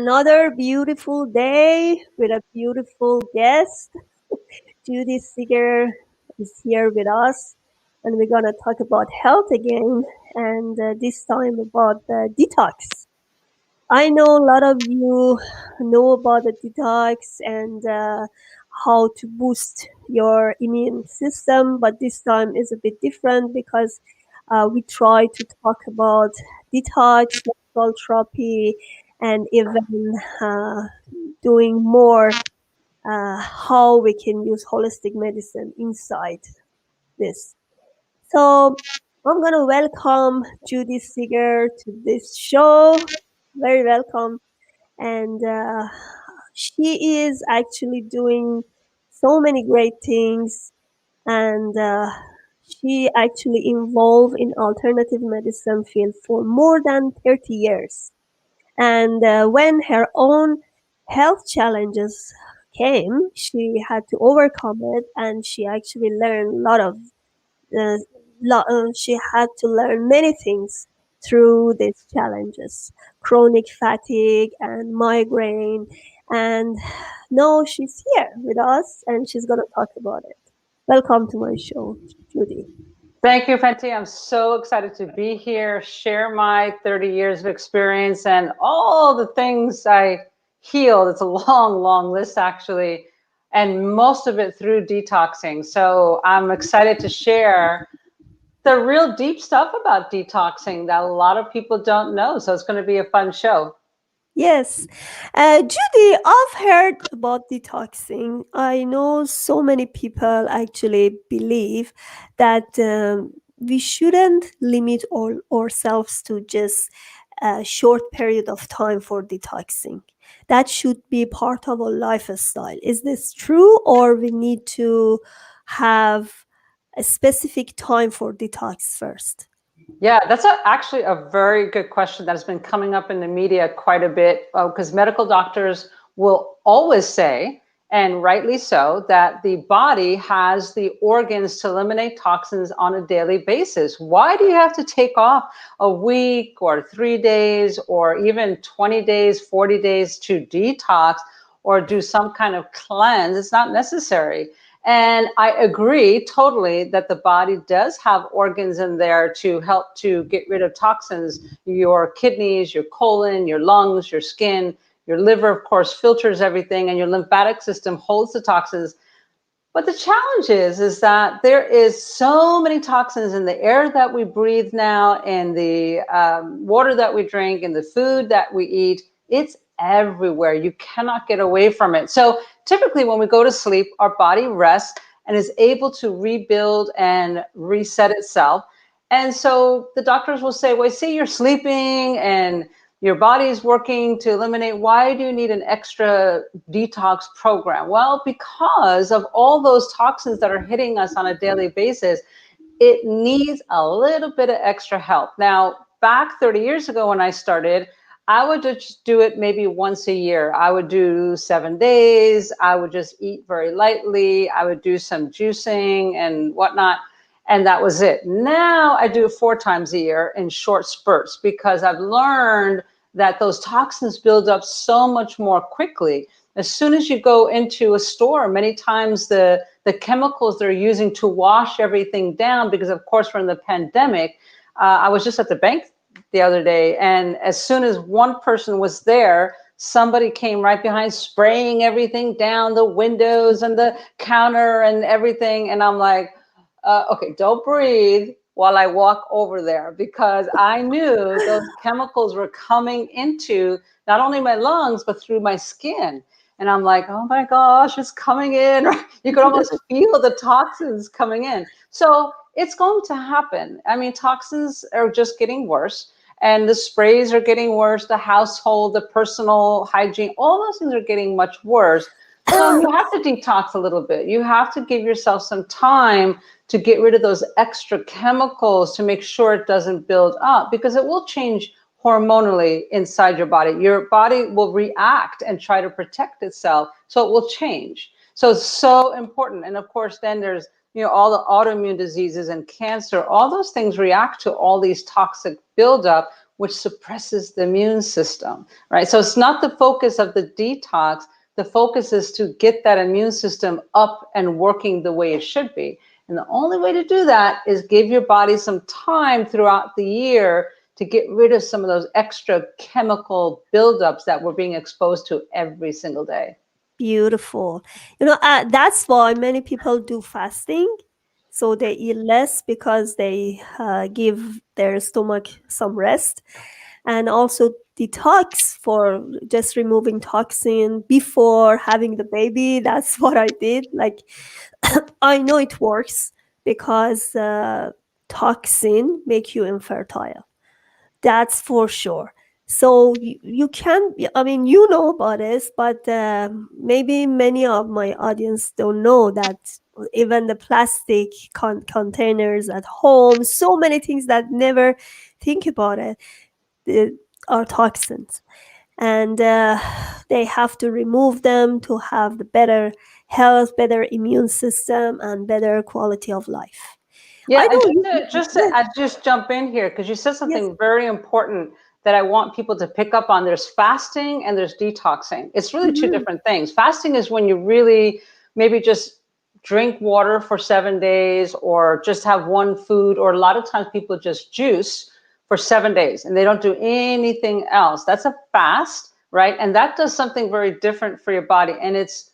another beautiful day with a beautiful guest. Judy Seeger is here with us, and we're going to talk about health again, and this time about the detox. I know a lot of you know about the detox and how to boost your immune system, but this time is a bit different because we try to talk about detox, natural therapy, and even doing more how we can use holistic medicine inside this. So I'm gonna welcome Judy Seeger to this show. Very welcome, and she is actually doing so many great things, and she actually involved in alternative medicine field for more than 30 years. And when her own health challenges came, she had to overcome it, and she actually learned a lot of uh, she had to learn many things through these challenges, chronic fatigue and migraine. And now she's here with us and she's going to talk about it. Welcome to my show, Judy. Thank you, Fenty. I'm so excited to be here, share my 30 years of experience and all the things I healed. It's a long, long list, actually, and most of it through detoxing. So I'm excited to share the real deep stuff about detoxing that a lot of people don't know. So it's going to be a fun show. Yes. Judy, I've heard about detoxing. I know so many people actually believe that we shouldn't limit ourselves to just a short period of time for detoxing. That should be part of our lifestyle. Is this true, or we need to have a specific time for detox first? Yeah, that's actually a very good question that has been coming up in the media quite a bit because medical doctors will always say, and rightly so, that the body has the organs to eliminate toxins on a daily basis. Why do you have to take off a week or 3 days or even 20 days, 40 days to detox or do some kind of cleanse? It's not necessary. And I agree totally that the body does have organs in there to help to get rid of toxins. Your kidneys, your colon, your lungs, your skin, your liver, of course, filters everything, and your lymphatic system holds the toxins. But the challenge is that there is so many toxins in the air that we breathe now, in the water that we drink, in the food that we eat. It's everywhere. You cannot get away from it. So typically when we go to sleep, our body rests and is able to rebuild and reset itself. And so the doctors will say, well, see, you're sleeping and your body's working to eliminate. Why do you need an extra detox program? Well, because of all those toxins that are hitting us on a daily basis, it needs a little bit of extra help. Now, back 30 years ago when I started, I would just do it maybe once a year. I would do 7 days. I would just eat very lightly. I would do some juicing and whatnot. And that was it. Now I do it 4 times a year in short spurts because I've learned that those toxins build up so much more quickly. As soon as you go into a store, many times the chemicals they're using to wash everything down, because of course we're in the pandemic. I was just at the bank the other day, and as soon as one person was there, somebody came right behind spraying everything down, the windows and the counter and everything. And I'm like, okay, don't breathe while I walk over there, because I knew those chemicals were coming into not only my lungs, but through my skin. And I'm like, oh my gosh, it's coming in. You could almost feel the toxins coming in. So it's going to happen. I mean, toxins are just getting worse, and the sprays are getting worse. The household, the personal hygiene, all those things are getting much worse. So you have to detox a little bit. You have to give yourself some time to get rid of those extra chemicals to make sure it doesn't build up, because it will change hormonally inside your body. Your body will react and try to protect itself, so it will change. So it's so important. And of course, then there's, all the autoimmune diseases and cancer. All those things react to all these toxic buildup, which suppresses the immune system, right? So it's not the focus of the detox. The focus is to get that immune system up and working the way it should be. And the only way to do that is give your body some time throughout the year to get rid of some of those extra chemical buildups that we're being exposed to every single day. Beautiful. That's why many people do fasting. So they eat less because they give their stomach some rest, and also detox for just removing toxin before having the baby. That's what I did. Like, I know it works because toxin make you infertile. That's for sure. So you can, I mean, you know about this, but maybe many of my audience don't know that even the plastic containers at home, so many things that never think about it, uh, are toxins. And they have to remove them to have the better health, better immune system, and better quality of life. Yeah, I and know you. Yes, I just jump in here because you said yes. something very important that I want people to pick up on. There's fasting and there's detoxing. It's really two Mhm. different things. Fasting is when you really maybe just drink water for 7 days or just have one food, or a lot of times people just juice for 7 days and they don't do anything else. That's a fast, right? And that does something very different for your body, and it's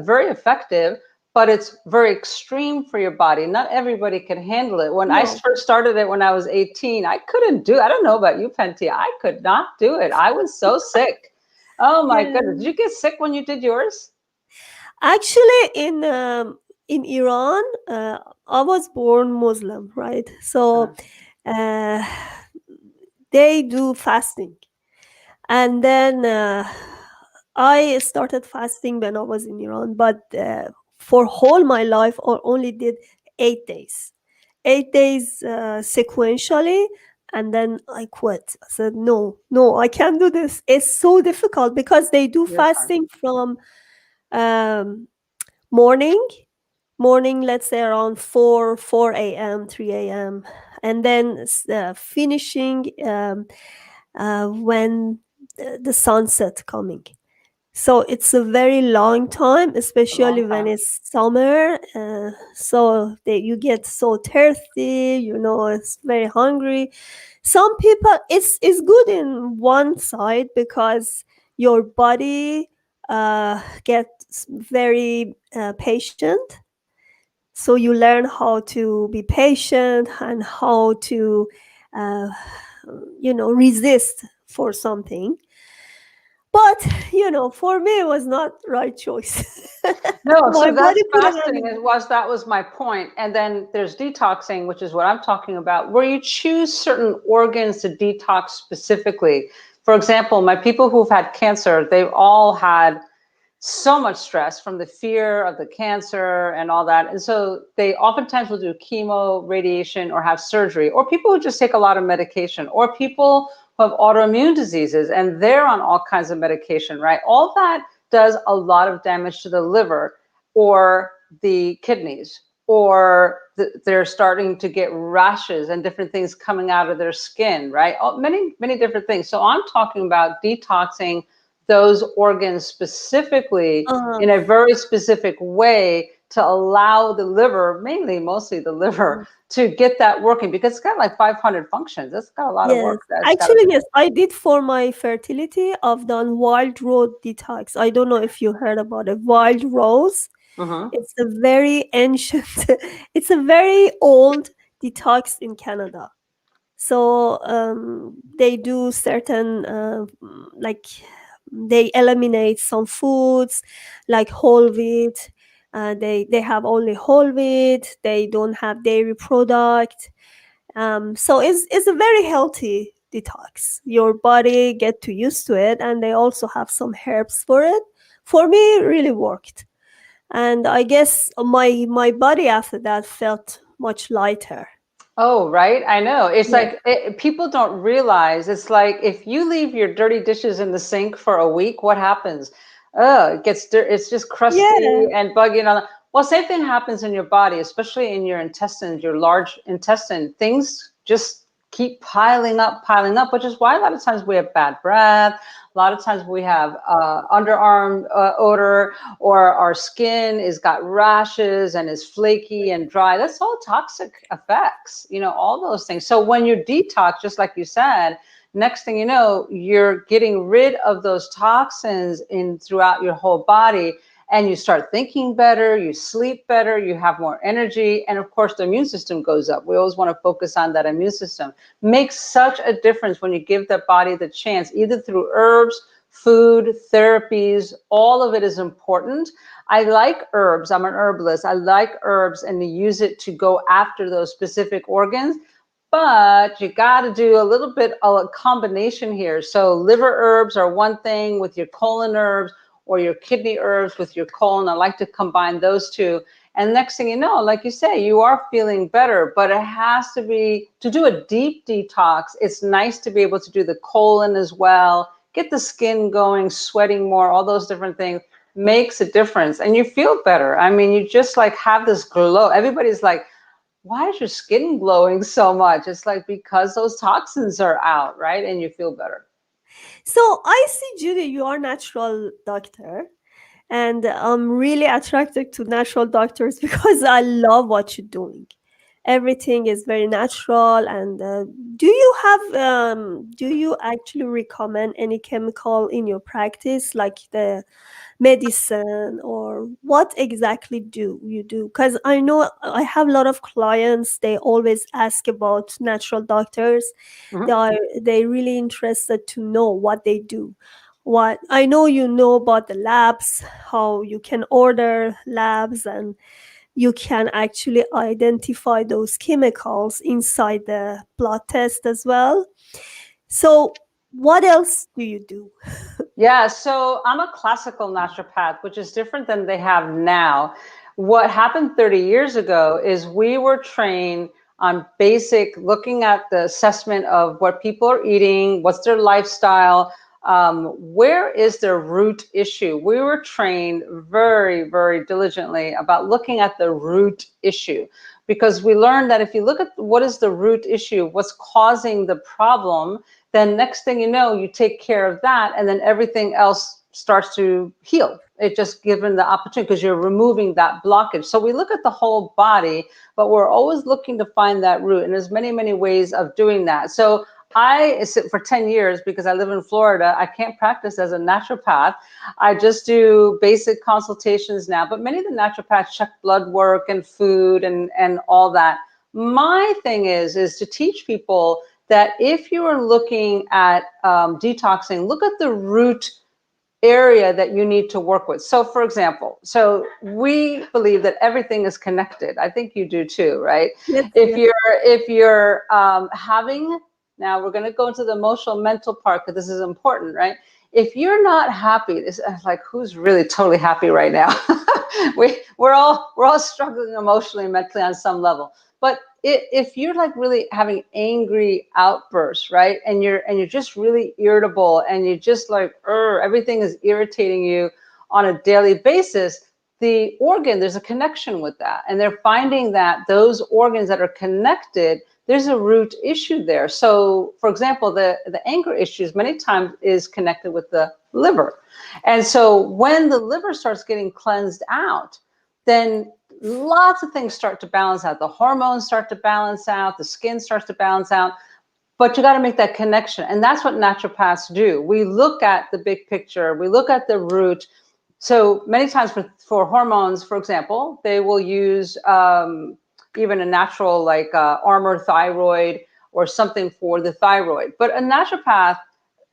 very effective, but it's very extreme for your body. Not everybody can handle it. When I No. first started it when I was 18, I couldn't do it. I don't know about you, Penty. I could not do it. I was so sick. Oh my goodness. Did Yeah. you get sick when you did yours? Actually, in Iran, I was born Muslim, right? So Uh, uh, they do fasting, and then I started fasting when I was in Iran, but for whole my life, I only did 8 days, 8 days sequentially, and then I quit. I said, no, no, I can't do this. It's so difficult because they do you're fine. fasting from um, morning let's say around 4 a.m, 3 a.m, and then finishing when the sunset coming. So it's a very long time, A long especially when time. it's summer. So that you get so thirsty, it's very hungry. Some people, it's good in one side because your body gets very patient. So you learn how to be patient and how to uh, resist for something. But for me it was not right choice. No, My so body that's couldn't fasting. handle It it. was that was my point. And then there's detoxing, which is what I'm talking about, where you choose certain organs to detox specifically. For example, my people who've had cancer, they've all had so much stress from the fear of the cancer and all that. And so they oftentimes will do chemo, radiation, or have surgery, or people who just take a lot of medication, or people who have autoimmune diseases and they're on all kinds of medication, right? All that does a lot of damage to the liver or the kidneys, or they're starting to get rashes and different things coming out of their skin, right? Many, many different things. So I'm talking about detoxing those organs specifically uh, in a very specific way to allow the liver, mainly mostly the liver, to get that working, because it's got like 500 functions. It's got a lot of yes, work that it's got to actually, do. yes, I did. For my fertility, I've done wild rose detox. I don't know if you heard about it. Wild rose, Mm-hmm. it's a very ancient it's a very old detox in Canada. So they do certain like they eliminate some foods like whole wheat. They have only whole wheat. They don't have dairy product. So it's a very healthy detox. Your body get to used to it, and they also have some herbs for it. For me, it really worked, and I guess my body after that felt much lighter. Oh, right. I know. It's Yeah. like people don't realize. It's like if you leave your dirty dishes in the sink for a week, what happens? Oh, it gets it's just crusty Yeah. and buggy and all that. Well, same thing happens in your body, especially in your intestines, your large intestine. Things just keep piling up, which is why a lot of times we have bad breath. A lot of times we have underarm odor, or our skin is got rashes and is flaky and dry. That's all toxic effects, all those things. So when you detox, just like you said, next thing you know, you're getting rid of those toxins in throughout your whole body, and you start thinking better, you sleep better, you have more energy, and of course the immune system goes up. We always want to focus on that immune system. Makes such a difference when you give the body the chance, either through herbs, food, therapies. All of it is important. I like herbs. I'm an herbalist. I like herbs, and to use it to go after those specific organs. But you got to do a little bit of a combination here. So liver herbs are one thing with your colon herbs, or your kidney herbs with your colon. I like to combine those two. And next thing you know, like you say, you are feeling better, but it has to be, to do a deep detox, it's nice to be able to do the colon as well, get the skin going, sweating more, all those different things makes a difference. And you feel better. I mean, you just like have this glow. Everybody's like, why is your skin glowing so much? It's like because those toxins are out, right? And you feel better. So I see, Judy, you are natural doctor, and I'm really attracted to natural doctors because I love what you're doing. Everything is very natural. And do you actually recommend any chemical in your practice, like the medicine, or what exactly do you do? Because I know I have a lot of clients, they always ask about natural doctors. Mhm. They really interested to know what they do. What I know, you know about the labs, how you can order labs, and you can actually identify those chemicals inside the blood test as well. So what else do you do? Yeah, so I'm a classical naturopath, which is different than they have now. What happened 30 years ago is we were trained on basic looking at the assessment of what people are eating, what's their lifestyle, where is their root issue. We were trained very, very diligently about looking at the root issue, because we learned that if you look at what is the root issue, what's causing the problem, then next thing you know, you take care of that, and then everything else starts to heal. It just given the opportunity because you're removing that blockage. So we look at the whole body, but we're always looking to find that root. And there's many, many ways of doing that. So I sit for 10 years because I live in Florida. I can't practice as a naturopath. I just do basic consultations now, but many of the naturopaths check blood work and food and all that. My thing is to teach people that if you are looking at detoxing, look at the root area that you need to work with. So for example, so we believe that everything is connected. I think you do too, right? Yes, If yes. you're having, now we're going to go into the emotional mental part because this is important, right? If you're not happy, this like who's really totally happy right now? We're all struggling emotionally and mentally on some level. But if you're like really having angry outbursts, right, and you're just really irritable, and you just like everything is irritating you on a daily basis, the organ, there's a connection with that, and they're finding that those organs that are connected, there's a root issue there. So for example, the anger issues many times is connected with the liver. And so when the liver starts getting cleansed out, then lots of things start to balance out. The hormones start to balance out, the skin starts to balance out, but you got to make that connection. And that's what naturopaths do. We look at the big picture, we look at the root. So many times for hormones, for example, they will use even a natural like Armour thyroid or something for the thyroid. But a naturopath,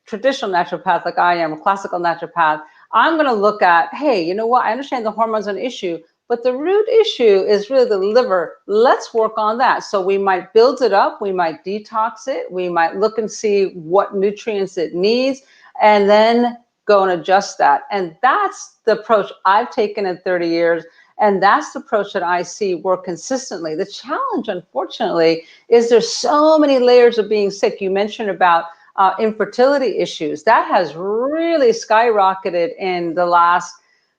traditional naturopath like I am, a classical naturopath, I'm going to look at, hey, you know what? I understand the hormones are an issue, but the root issue is really the liver. Let's work on that. So we might build it up, we might detox it, we might look and see what nutrients it needs, and then go and adjust that. And that's the approach I've taken in 30 years. And that's the approach that I see work consistently. The challenge, unfortunately, is there's so many layers of being sick. You mentioned about infertility issues. That has really skyrocketed in the last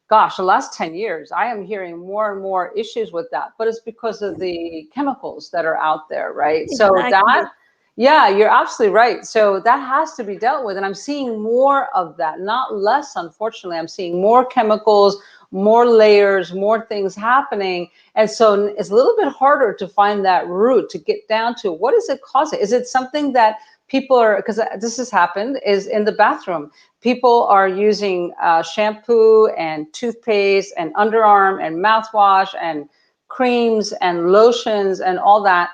10 years. I am hearing more and more issues with that, but it's because of the chemicals that are out there, right? So that, Exactly. Yeah, you're absolutely right. So that has to be dealt with. And I'm seeing more of that, not less, unfortunately. I'm seeing more chemicals, more layers, more things happening. And so it's a little bit harder to find that root, to get down to what is it causing? Is it something that people are, because this has happened, is in the bathroom. People are using shampoo and toothpaste and underarm and mouthwash and creams and lotions and all that,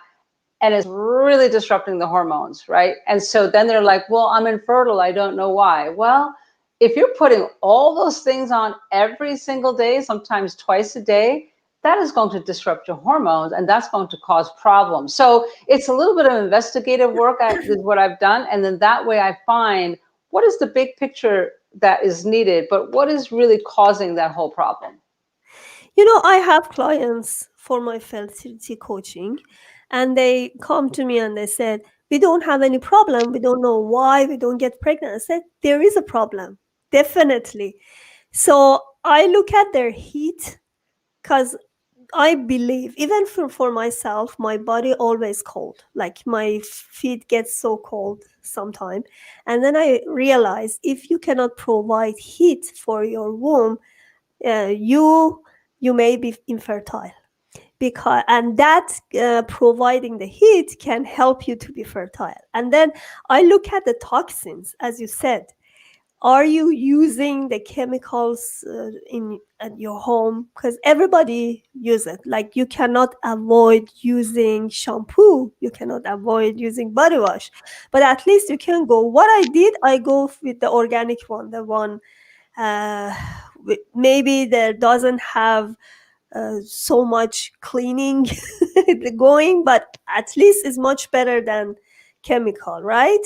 and it's really disrupting the hormones, right? And so then they're like, well, I'm infertile, I don't know why. Well, if you're putting all those things on every single day, sometimes twice a day, that is going to disrupt your hormones, and that's going to cause problems. So it's a little bit of investigative work is what I've done, and then that way I find what is the big picture that is needed, but what is really causing that whole problem. I have clients for my fertility coaching, and they come to me and they said, we don't have any problem. We don't know why we don't get pregnant. I said, there is a problem, definitely. So I look at their heat, because I believe, even for myself, my body always cold. Like my feet get so cold sometime. And then I realize, if you cannot provide heat for your womb, you may be infertile, because and that providing the heat can help you to be fertile. And then I look at the toxins, as you said. Are you using the chemicals in at your home? Because everybody use it. Like, you cannot avoid using shampoo, you cannot avoid using body wash, but at least you can go. What I did, I go with the organic one, the one uh, maybe that doesn't have so much cleaning going, but at least is much better than chemical, right?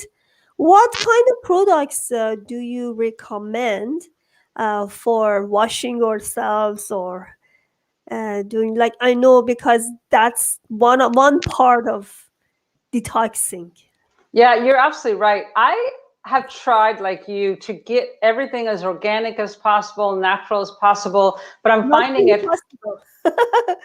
What kind of products do you recommend for washing yourselves, or doing, like, I know, because that's one part of detoxing. Yeah, you're absolutely right. I have tried, like you, to get everything as organic as possible, natural as possible, but I'm Not finding really it possible.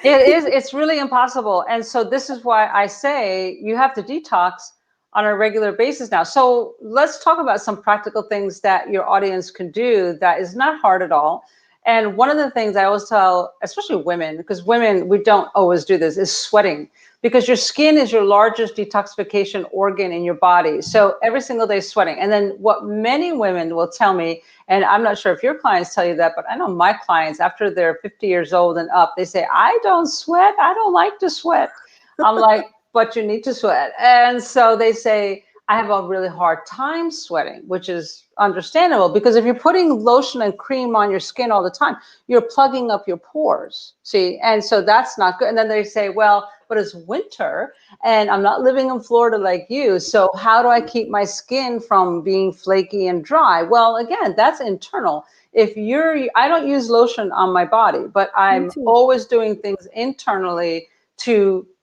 it's really impossible. And so this is why I say you have to detox on a regular basis now. So let's talk about some practical things that your audience can do that is not hard at all. And one of the things I always tell, especially women, because women, we don't always do this, is sweating, because your skin is your largest detoxification organ in your body. So every single day sweating. And then what many women will tell me, and I'm not sure if your clients tell you that, but I know my clients, after they're 50 years old and up, they say, I don't sweat. I don't like to sweat. I'm like, but you need to sweat. And so they say, I have a really hard time sweating, which is understandable, because if you're putting lotion and cream on your skin all the time, you're plugging up your pores. See, and so that's not good. And then they say, well, but it's winter and I'm not living in Florida like you. So how do I keep my skin from being flaky and dry? Well, again, that's internal. I don't use lotion on my body, but Me I'm too. always doing things internally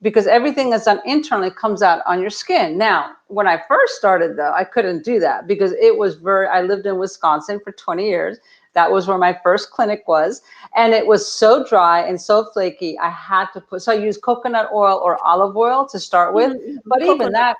because everything that's done internally comes out on your skin. Now, when I first started though, I couldn't do that because I lived in Wisconsin for 20 years. That was where my first clinic was. And it was so dry and so flaky. So I used coconut oil or olive oil to start with, but even Coconut.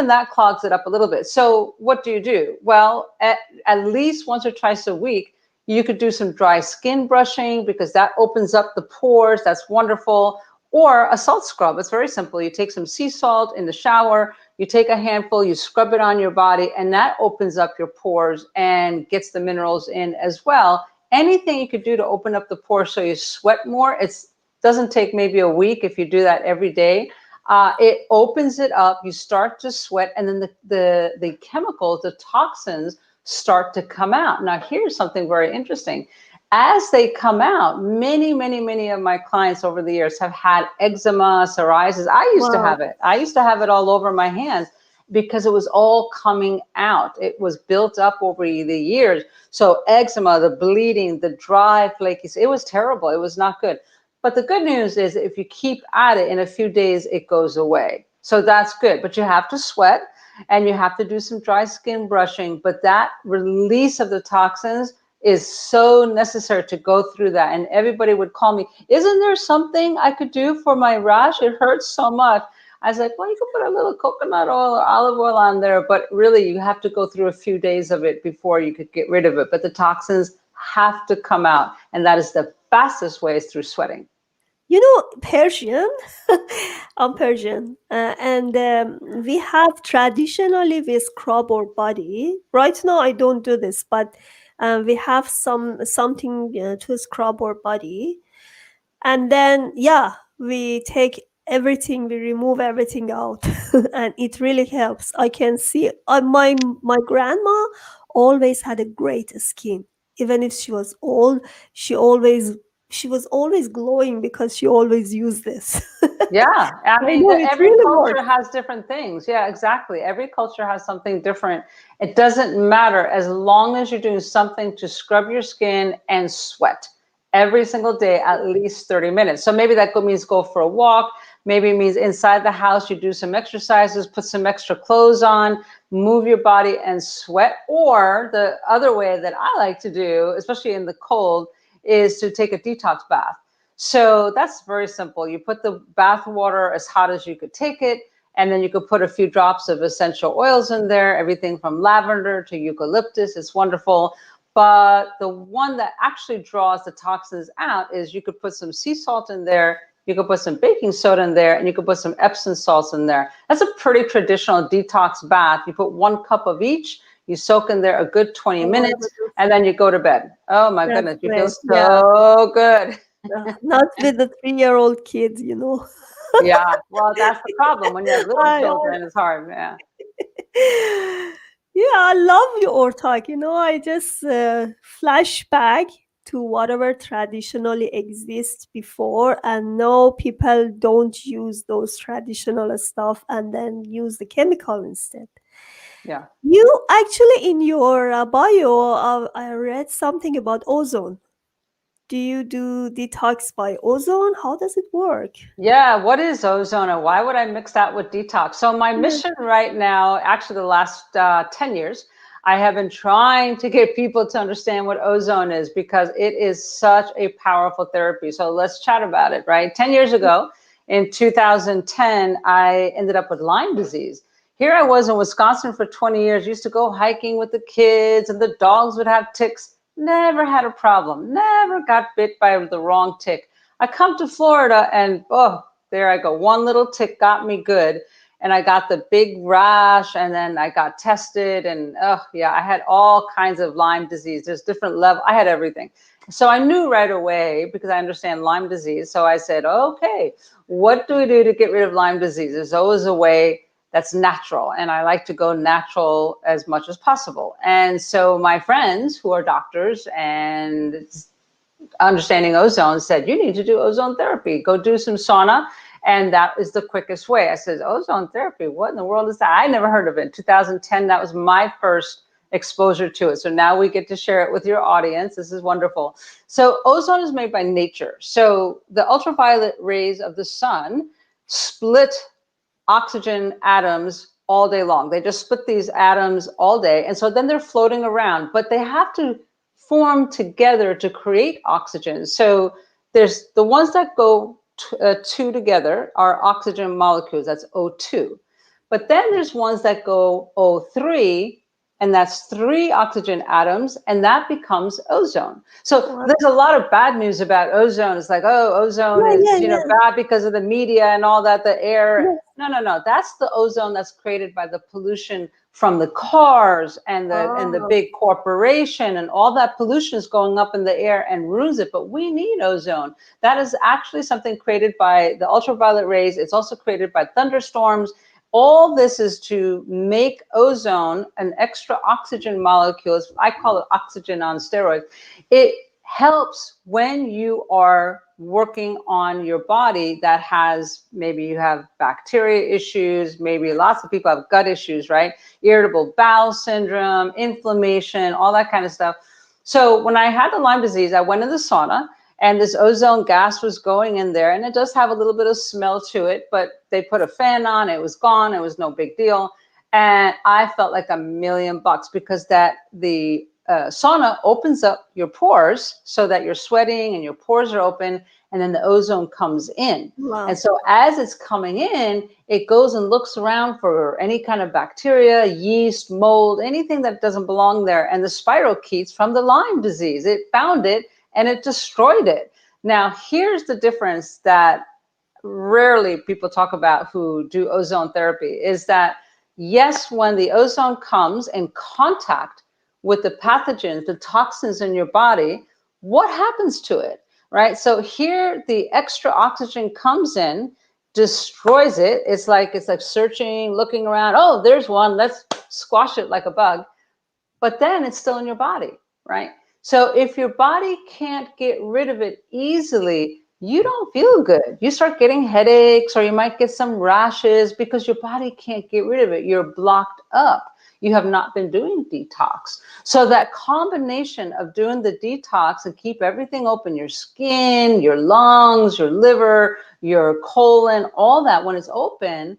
that clogs it up a little bit. So what do you do? Well, at least once or twice a week, you could do some dry skin brushing, because that opens up the pores. That's wonderful. Or a salt scrub. It's very simple. You take some sea salt in the shower, you take a handful, you scrub it on your body, and that opens up your pores and gets the minerals in as well. Anything you could do to open up the pores so you sweat more. It doesn't take maybe a week if you do that every day. It opens it up. You start to sweat, and then the chemicals, the toxins, start to come out. Now, here's something very interesting. As they come out, many of my clients over the years have had eczema, psoriasis. I used to Wow. have it. I used to have it all over my hands because it was all coming out. It was built up over the years. So eczema, the bleeding, the dry, flaky, it was terrible. It was not good. But the good news is if you keep at it, in a few days, it goes away. So that's good. But you have to sweat and you have to do some dry skin brushing. But that release of the toxins is so necessary to go through that. And everybody would call me, isn't there something I could do for my rash? It hurts so much. I was like, well, you can put a little coconut oil or olive oil on there, but really you have to go through a few days of it before you could get rid of it. But the toxins have to come out, and that is the fastest way is through sweating. You know, Persian, I'm Persian, and we have traditionally we scrub our body. Right now, I don't do this, but we have something to scrub our body, and then yeah, we take everything, we remove everything out, and it really helps. I can see my grandma always had a great skin, even if she was old. she always she was always glowing because she always used this. Yeah, I I mean, know it every really culture works. has different things. Yeah, exactly. Every culture has something different. It doesn't matter as long as you're doing something to scrub your skin and sweat every single day, at least 30 minutes. So maybe that means go for a walk. Maybe it means inside the house, you do some exercises, put some extra clothes on, move your body and sweat. Or the other way that I like to do, especially in the cold, is to take a detox bath. So that's very simple. You put the bath water as hot as you could take it, and then you could put a few drops of essential oils in there, everything from lavender to eucalyptus. It's wonderful. But the one that actually draws the toxins out is you could put some sea salt in there, you could put some baking soda in there, and you could put some Epsom salts in there. That's a pretty traditional detox bath. You put 1 cup of each, you soak in there a good 20 Oh, I minutes, would do- and then you go to bed. Oh my that's goodness, you feel great. Yeah, so good. not with the 3-year-old kids, you know. Yeah, well, that's the problem. When you have little I children, it's hard. Yeah. Yeah, I love your talk. You know, I just flash back to whatever traditionally exists before, and now people don't use those traditional stuff and then use the chemical instead. Yeah. You actually, in your bio, I read something about ozone. Do you do detox by ozone? How does it work? Yeah, what is ozone and why would I mix that with detox? So my Yeah. mission right now, actually the last 10 years, I have been trying to get people to understand what ozone is because it is such a powerful therapy. So let's chat about it, right? 10 years ago, in 2010, I ended up with Lyme disease. Here I was in Wisconsin for 20 years, used to go hiking with the kids and the dogs would have ticks. Never had a problem, never got bit by the wrong tick. I come to Florida and oh, there I go. One little tick got me good. And I got the big rash and then I got tested and oh yeah, I had all kinds of Lyme disease. There's different level. I had everything. So I knew right away because I understand Lyme disease. So I said, okay, what do we do to get rid of Lyme disease? There's always a way that's natural. And I like to go natural as much as possible. And so my friends who are doctors and understanding ozone said, you need to do ozone therapy, go do some sauna. And that is the quickest way. I said, ozone therapy, what in the world is that? I never heard of it. In 2010, that was my first exposure to it. So now we get to share it with your audience. This is wonderful. So ozone is made by nature. So the ultraviolet rays of the sun split oxygen atoms all day long. They just split these atoms all day. And so then they're floating around, but they have to form together to create oxygen. So there's the ones that go two together are oxygen molecules, that's O2. But then there's ones that go O3, and that's 3 oxygen atoms, and that becomes ozone. So Wow. there's a lot of bad news about ozone. It's like, oh, ozone Yeah, is, yeah, yeah, bad because of the media and all that, the air. yeah. No, no, no. That's the ozone that's created by the pollution from the cars and the Oh, big corporation, and all that pollution is going up in the air and ruins it. But we need ozone. That is actually something created by the ultraviolet rays. It's also created by thunderstorms. All this is to make ozone an extra oxygen molecule. I call it oxygen on steroids. It helps when you are working on your body that has, maybe you have bacteria issues, maybe lots of people have gut issues, right? Irritable bowel syndrome, inflammation, all that kind of stuff. So when I had the Lyme disease, I went in the sauna and this ozone gas was going in there, and it does have a little bit of smell to it, but they put a fan on, it was gone, it was no big deal. And I felt like $1,000,000 because that the sauna opens up your pores so that you're sweating and your pores are open, and then the ozone comes in. And Wow. so as it's coming in, it goes and looks around for any kind of bacteria, yeast, mold, anything that doesn't belong there. And the spirochetes from the Lyme disease, it found it and it destroyed it. Now, here's the difference that rarely people talk about who do ozone therapy is that, yes, when the ozone comes in contact with the pathogens, the toxins in your body, what happens to it, right? So here the extra oxygen comes in, destroys it. It's like searching, looking around. Oh, there's one. Let's squash it like a bug. But then it's still in your body, right? So if your body can't get rid of it easily, you don't feel good. You start getting headaches, or you might get some rashes because your body can't get rid of it. You're blocked up. You have not been doing detox. So that combination of doing the detox and keep everything open, your skin, your lungs, your liver, your colon, all that, when it's open,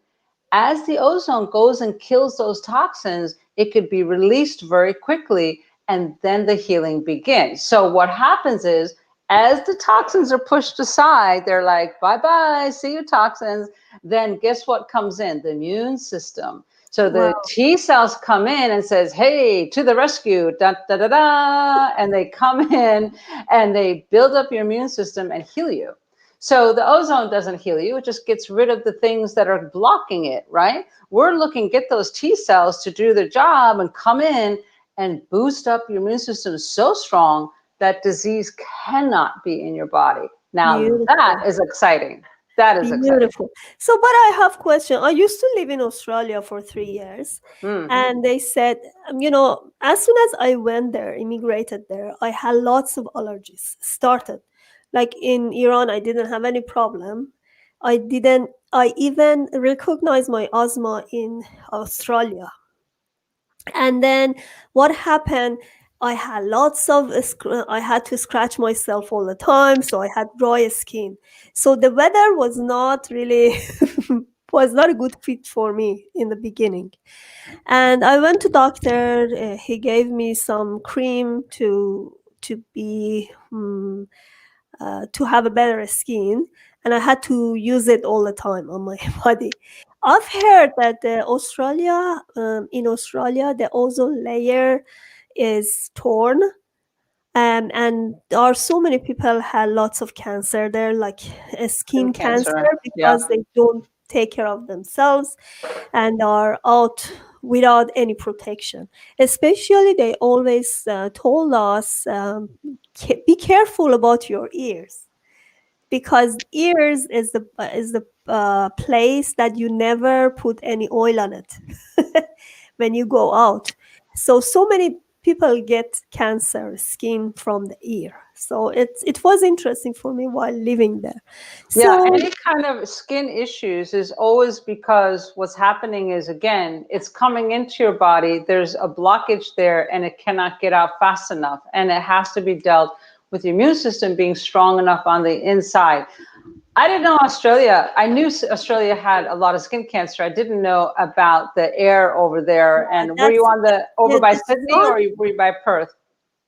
as the ozone goes and kills those toxins, it could be released very quickly, and then the healing begins. So what happens is, as the toxins are pushed aside, they're like, bye-bye, see you toxins. Then guess what comes in? The immune system. So the Wow. T cells come in and says, hey, to the rescue, da, da, da, da, and they come in and they build up your immune system and heal you. So the ozone doesn't heal you. It just gets rid of the things that are blocking it, right? We're looking, get those T cells to do their job and come in and boost up your immune system so strong that disease cannot be in your body. Now that Beautiful. is exciting. That is exciting. Beautiful. So, but I have question. I used to live in Australia for 3 years, Mm, and they said, as soon as I went there, immigrated there, I had lots of allergies. Started, like in Iran, I didn't have any problem. I didn't. I even recognized my asthma in Australia. And then what happened, I had lots of I had to scratch myself all the time, so I had dry skin. So the weather was not really was not a good fit for me in the beginning. And I went to doctor. He gave me some cream to be to have a better skin, and I had to use it all the time on my body. I've heard that in Australia, the ozone layer is torn, and there are so many people had lots of cancer there, like skin skin cancer, cancer. Yeah. because they don't take care of themselves and are out without any protection. Especially, they always told us, be careful about your ears, because ears is the place that you never put any oil on it when you go out. So many people get cancer skin from the ear. So it was interesting for me while living there. Yeah, So any kind of skin issues is always because what's happening is, again, it's coming into your body. There's a blockage there and it cannot get out fast enough. And it has to be dealt with the immune system being strong enough on the inside. I didn't know Australia. I knew Australia had a lot of skin cancer. I didn't know about the air over there. And were you that's on the over yeah, by the Sydney, sun. or were you by Perth?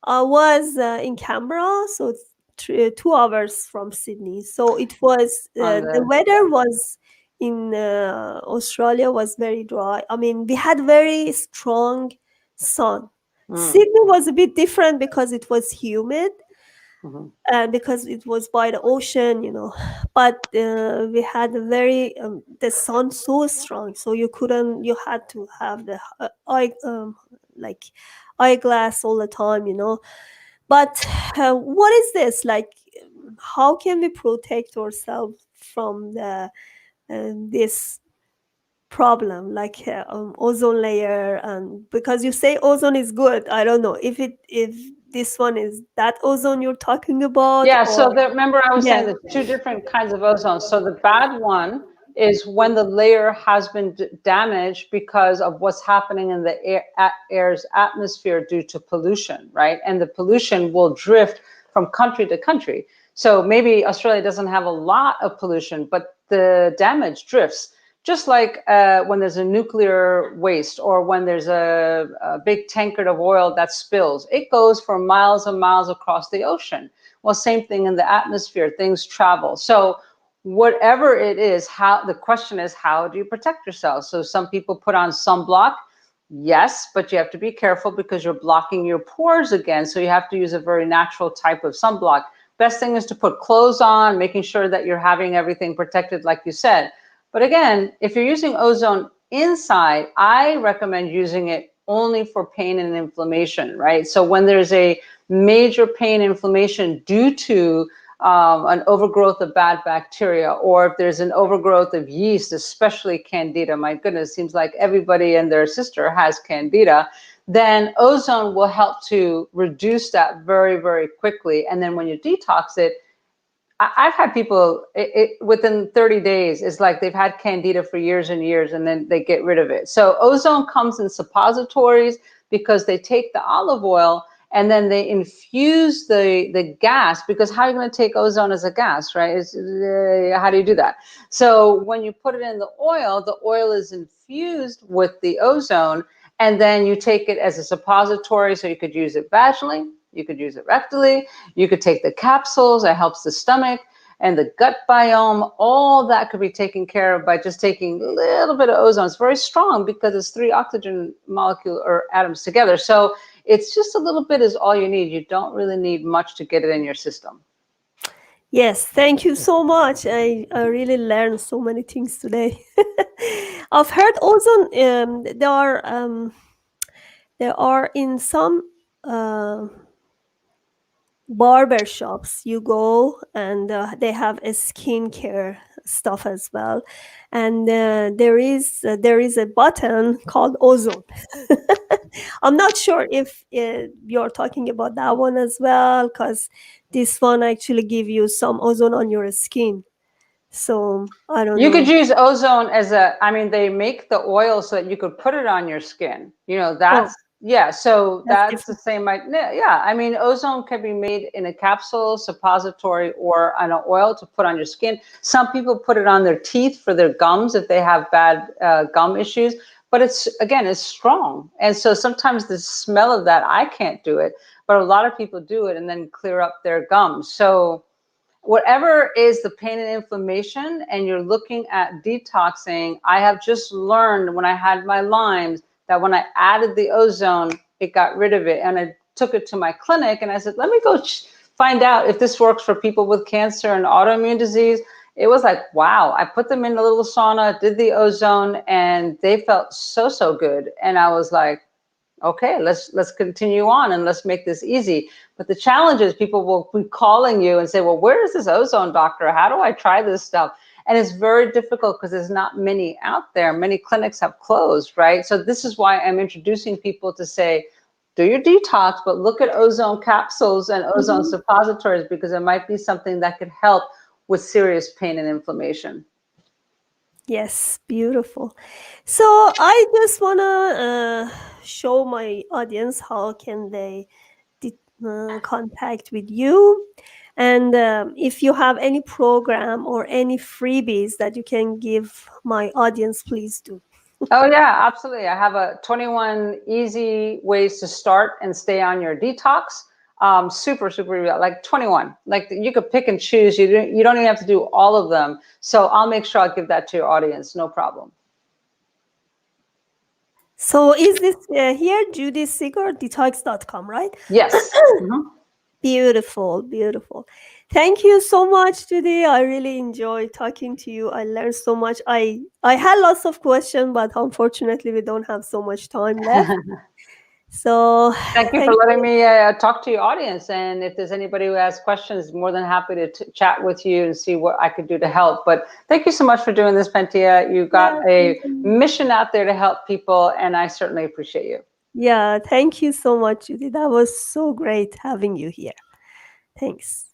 I was in Canberra, so it's 2 hours from Sydney. So it was On the the weather was in Australia was very dry. I mean, we had very strong sun. mm, Sydney was a bit different because it was humid, mhm. and because it was by the ocean. But we had a very the sun so strong, so you had to have the eye like eyeglass all the time. But what is this like? How can we protect ourselves from this problem, like ozone layer? And because you say ozone is good, I don't know if this one is that ozone you're talking about, Yeah, or so remember I was yeah. saying there's two different kinds of ozone. So the bad one is when the layer has been damaged because of what's happening in the air's atmosphere due to pollution, right? And the pollution will drift from country to country. So maybe Australia doesn't have a lot of pollution, but the damage drifts. just like when there's a nuclear waste or when there's a big tankard of oil that spills, it goes for miles and miles across the ocean. Well, same thing in the atmosphere, things travel. So whatever it is, how the question is, how do you protect yourself? So some people put on sunblock. Yes, but you have to be careful because you're blocking your pores again. So you have to use a very natural type of sunblock. Best thing is to put clothes on, making sure that you're having everything protected, like you said. But again, if you're using ozone inside, I recommend using it only for pain and inflammation, right? So when there's a major pain inflammation due to an overgrowth of bad bacteria, or if there's an overgrowth of yeast, especially candida, my goodness, seems like everybody and their sister has candida, then ozone will help to reduce that very, very quickly. And then when you detox it, I've had people within 30 days, it's like they've had candida for years and years, and then they get rid of it. So ozone comes in suppositories because they take the olive oil and then they infuse the gas, because how are you going to take ozone as a gas, right? How do you do that? So when you put it in the oil is infused with the ozone, and then you take it as a suppository, so you could use it vaginally, you could use it rectally, you could take the capsules, it helps the stomach and the gut biome. All that could be taken care of by just taking a little bit of ozone. It's very strong because it's 3 oxygen molecule or atoms together. So it's just a little bit is all you need. You don't really need much to get it in your system. Yes, thank you so much. I really learned so many things today. I've heard ozone. There are in some barber shops you go, and they have a skincare stuff as well, and there is a button called ozone. I'm not sure if you're talking about that one as well, because this one actually give you some ozone on your skin. So I don't You could know. use ozone as I mean, they make the oil so that you could put it on your skin. Oh, Yeah, so that's that's the different. same. Yeah, I mean, ozone can be made in a capsule, suppository, or on an oil to put on your skin. Some people put it on their teeth for their gums if they have bad gum issues. But it's strong. And so sometimes the smell of that, I can't do it. But a lot of people do it and then clear up their gums. So whatever is the pain and inflammation, and you're looking at detoxing, I have just learned when I had my Lyme's that when I added the ozone, it got rid of it. And I took it to my clinic and I said, let me go find out if this works for people with cancer and autoimmune disease. It was like, wow. I put them in a little sauna, did the ozone, and they felt so good. And I was like, okay, let's continue on and let's make this easy. But the challenge is people will be calling you and say, well, where is this ozone, doctor? How do I try this stuff? And it's very difficult because there's not many out there. Many clinics have closed, right? So this is why I'm introducing people to say, do your detox, but look at ozone capsules and ozone Mhm. suppositories, because it might be something that could help with serious pain and inflammation. Yes, beautiful. So I just wanna show my audience how can they contact with you, and if you have any program or any freebies that you can give my audience, please do. Oh yeah, absolutely. I have a 21 easy ways to start and stay on your detox. Super, like 21. Like you could pick and choose. You don't even have to do all of them. So I'll make sure I'll give that to your audience. No problem. So is this here, Judy Seeger, detox.com, right? Yes. Mhm. Beautiful, beautiful. Thank you so much, Judy. I really enjoyed talking to you. I learned so much. I had lots of questions, but unfortunately, we don't have so much time left. So, Thank you for thank letting you. me talk to your audience. And if there's anybody who has questions, more than happy to chat with you and see what I could do to help. But thank you so much for doing this, Pentia. You got Yeah, thank a you. mission out there to help people, and I certainly appreciate you. Yeah, thank you so much, Judy. That was so great having you here. Thanks.